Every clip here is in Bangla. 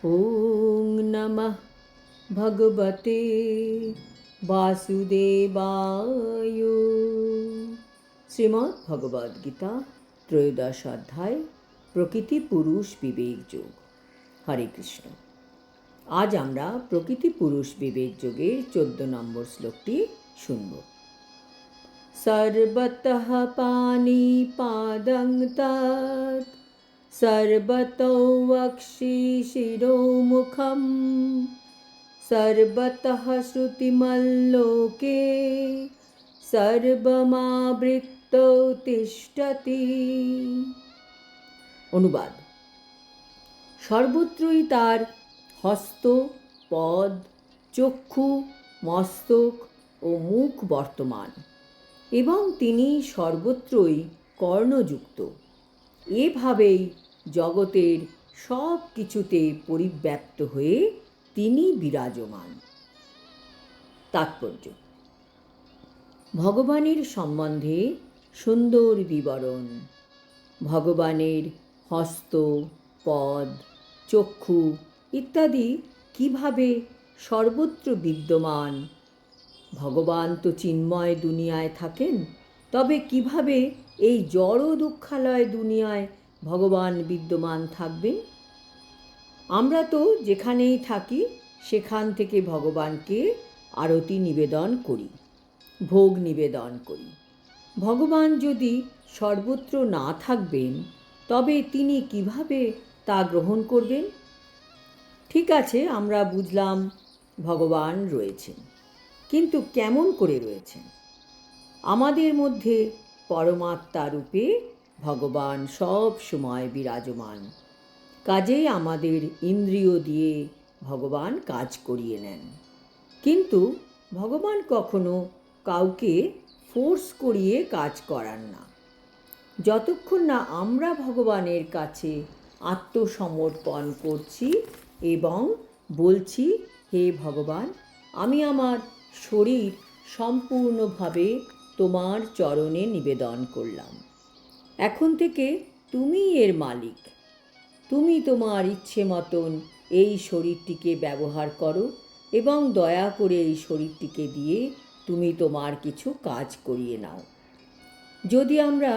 ॐ नमः भगवते वासुदेवाय। শ্রীমদ্ ভগবদ্গীতা ত্রয়োদশ অধ্যায় প্রকৃতি পুরুষ বিবেক যোগ। হরে কৃষ্ণ। আজ আমরা প্রকৃতি পুরুষ বিবেক যোগের 14 নম্বর শ্লোকটি শুনব। সর্বতঃ পাণিপাদং তৎ সর্বতো वक्षि शिरोमुखं सर्वतः श्रुतिमल्लोके सर्वमावृत्तो तिष्ठति। অনুবাদ: সর্বত্রই তার হস্ত, পদ, চক্ষু, মস্তক ও মুখ বর্তমান এবং তিনি সর্বত্রই কর্ণযুক্ত। এভাবেই জগতের সব কিছুতে পরিব্যাপ্ত হয়ে তিনি বিরাজমান। তাৎপর্য: ভগবানের সম্বন্ধে সুন্দর বিবরণ। ভগবানের হস্ত, পদ, চক্ষু ইত্যাদি কিভাবে সর্বত্র বিদ্যমান। ভগবান তো চিন্ময় দুনিয়ায় থাকেন, তবে কিভাবে এই জড় দুঃখালয় দুনিয়ায় ভগবান বিদ্যমান থাকবেন? আমরা তো যেখানেই থাকি সেখান থেকে ভগবানকে আরতি নিবেদন করি, ভোগ নিবেদন করি। ভগবান যদি সর্বত্র না থাকবেন তবে তিনি কিভাবে তা গ্রহণ করবেন? ঠিক আছে, আমরা বুঝলাম ভগবান রয়েছেন, কিন্তু কেমন করে রয়েছেন? আমাদের মধ্যে পরমাত্মা রূপে ভগবান সব সময় বিরাজমান। কাজেই আমাদের ইন্দ্রিয় দিয়ে ভগবান কাজ করিয়ে নেন, কিন্তু ভগবান কখনো কাউকে ফোর্স করিয়ে কাজ করান না। যতক্ষণ না আমরা ভগবানের কাছে আত্মসমর্পণ করছি এবং বলছি, হে ভগবান, আমি আমার শরীর সম্পূর্ণভাবে তোমার চরণে নিবেদন করলাম। এখন থেকে তুমি এর মালিক। তুমি তোমার ইচ্ছে মতন এই শরীরটিকে ব্যবহার করো এবং দয়া করে এই শরীরটিকে দিয়ে তুমি তোমার কিছু কাজ করিয়ে নাও। যদি আমরা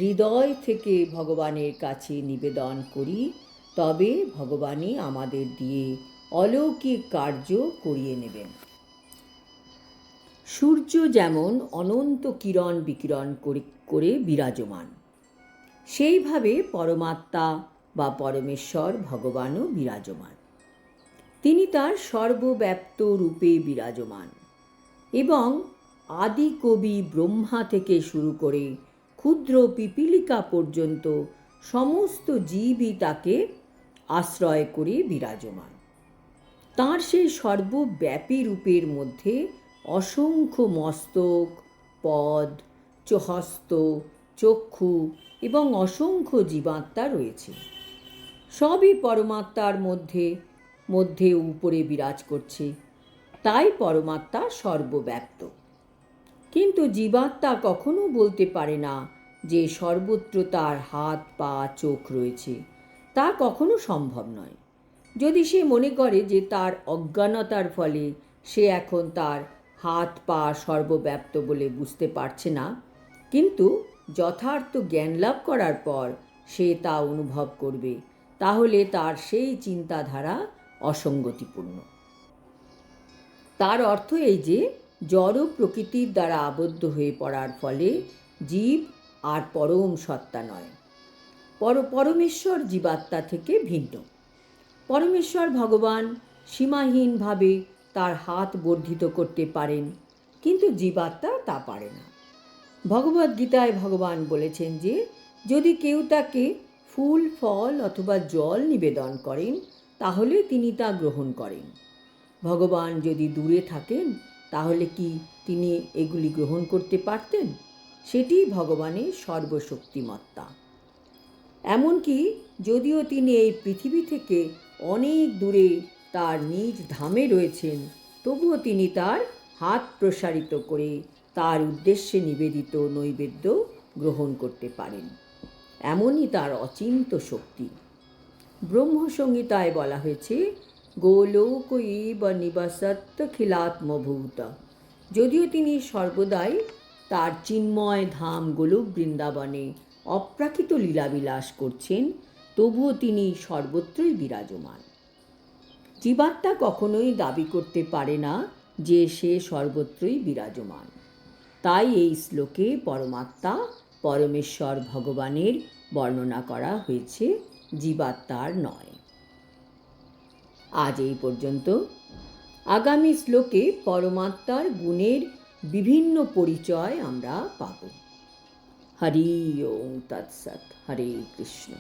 হৃদয় থেকে ভগবানের কাছে নিবেদন করি, তবে ভগবানই আমাদের দিয়ে অলৌকিক কার্য করিয়ে নেবেন। সূর্য যেমন অনন্ত কিরণ বিকিরণ করে বিরাজমান, সেইভাবে পরমাত্মা বা পরমেশ্বর ভগবানও বিরাজমান। তিনি তার সর্বব্যাপ্ত রূপে বিরাজমান এবং আদি কবি ব্রহ্মা থেকে শুরু করে ক্ষুদ্র পিপীলিকা পর্যন্ত সমস্ত জীবই তাকে আশ্রয় করে বিরাজমান। তাঁর সেই সর্বব্যাপী রূপের মধ্যে অসংখ্য মস্তক, পদ, হস্ত, চক্ষু এবং অসংখ্য জীবাত্মা রয়েছে। সবই পরমাত্মার মধ্যে উপরে বিরাজ করছে, তাই পরমাত্মা সর্বব্যাপ্ত। কিন্তু জীবাত্মা কখনো বলতে পারে না যে সর্বত্র তার হাত, পা, চোখ রয়েছে। তা কখনো সম্ভব নয়। যদি সে মনে করে যে তার অজ্ঞানতার ফলে সে এখন তার হাত, পা সর্বব্যাপ্ত বলে বুঝতে পারছে না, কিন্তু যথার্থ জ্ঞান লাভ করার পর সে তা অনুভব করবে, তাহলে তার সেই চিন্তাধারা অসঙ্গতিপূর্ণ। তার অর্থ এই যে জড় প্রকৃতির দ্বারা আবদ্ধ হয়ে পড়ার ফলে জীব আর পরম সত্তা নয়। পরমেশ্বর জীবাত্মা থেকে ভিন্ন। পরমেশ্বর ভগবান সীমাহীনভাবে তার হাত বর্ধিত করতে পারেন, কিন্তু জীবাত্মা তা পারে না। ভগবদ্গীতায় ভগবান বলেছেন যে যদি কেউ তাকে ফুল, ফল অথবা জল নিবেদন করেন, তাহলে তিনি তা গ্রহণ করেন। ভগবান যদি দূরে থাকেন, তাহলে কি তিনি এগুলি গ্রহণ করতে পারতেন? সেটি ভগবানের সর্বশক্তিমত্তা। এমনকি যদিও তিনি এই পৃথিবী থেকে অনেক দূরে তার নিজ ধামে রয়েছেন, তবুও তিনি তার হাত প্রসারিত করে তার উদ্দেশ্যে নিবেদিত নৈবেদ্য গ্রহণ করতে পারেন। এমনই তার অচিন্ত্য শক্তি। ব্রহ্মসংহিতায় বলা হয়েছে গোলোক ইব নিবসত্যখিলাত্মভূত। যদিও তিনি সর্বদাই তার চিন্ময় ধাম গোলক বৃন্দাবনে অপ্রাকৃত লীলাবিলাস করছেন, তবুও তিনি সর্বত্রই বিরাজমান। জীবাত্মা কখনোই দাবি করতে পারে না যে সে সর্বত্রই বিরাজমান। তাই এই শ্লোকে পরমাত্মা পরমেশ্বর ভগবানের বর্ণনা করা হয়েছে, জীবাত্মার নয়। আজ এই পর্যন্ত। আগামী শ্লোকে পরমাত্মার গুণের বিভিন্ন পরিচয় আমরা পাব। হরি ওম তৎসৎ। হরে কৃষ্ণ।